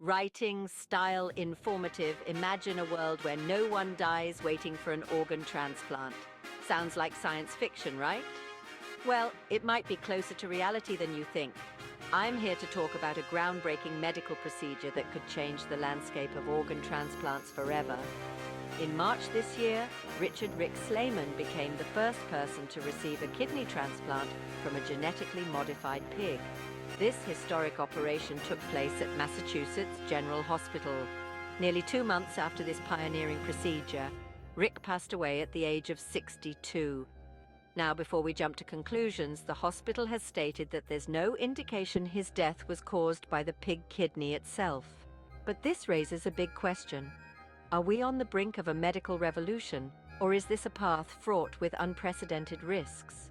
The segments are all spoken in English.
Writing, style, informative, imagine a world where no one dies waiting for an organ transplant. Sounds like science fiction, right? Well, it might be closer to reality than you think. I'm here to talk about a groundbreaking medical procedure that could change the landscape of organ transplants forever. In March this year, Richard Slayman became the first person to receive a kidney transplant from a genetically modified pig. This historic operation took place at Massachusetts General Hospital. Nearly 2 months after this pioneering procedure, Rick passed away at the age of 62. Now, before we jump to conclusions, the hospital has stated that there's no indication his death was caused by the pig kidney itself. But this raises a big question. Are we on the brink of a medical revolution, or is this a path fraught with unprecedented risks?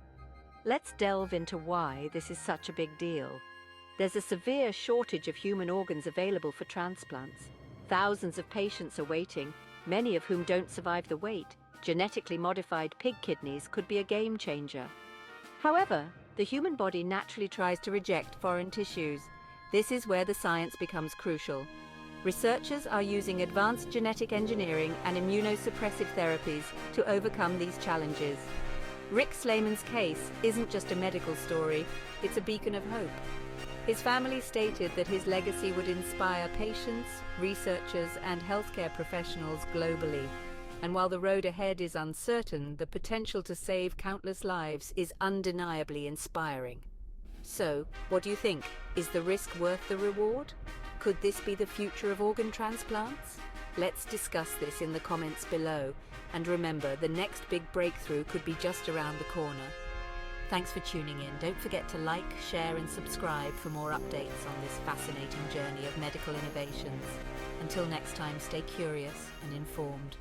Let's delve into why this is such a big deal. There's a severe shortage of human organs available for transplants. Thousands of patients are waiting, many of whom don't survive the wait. Genetically modified pig kidneys could be a game changer. However, the human body naturally tries to reject foreign tissues. This is where the science becomes crucial. Researchers are using advanced genetic engineering and immunosuppressive therapies to overcome these challenges. Rick Slayman's case isn't just a medical story, it's a beacon of hope. His family stated that his legacy would inspire patients, researchers, and healthcare professionals globally. And while the road ahead is uncertain, the potential to save countless lives is undeniably inspiring. So, what do you think? Is the risk worth the reward? Could this be the future of organ transplants? Let's discuss this in the comments below. And remember, the next big breakthrough could be just around the corner. Thanks for tuning in. Don't forget to like, share, and subscribe for more updates on this fascinating journey of medical innovations. Until next time, stay curious and informed.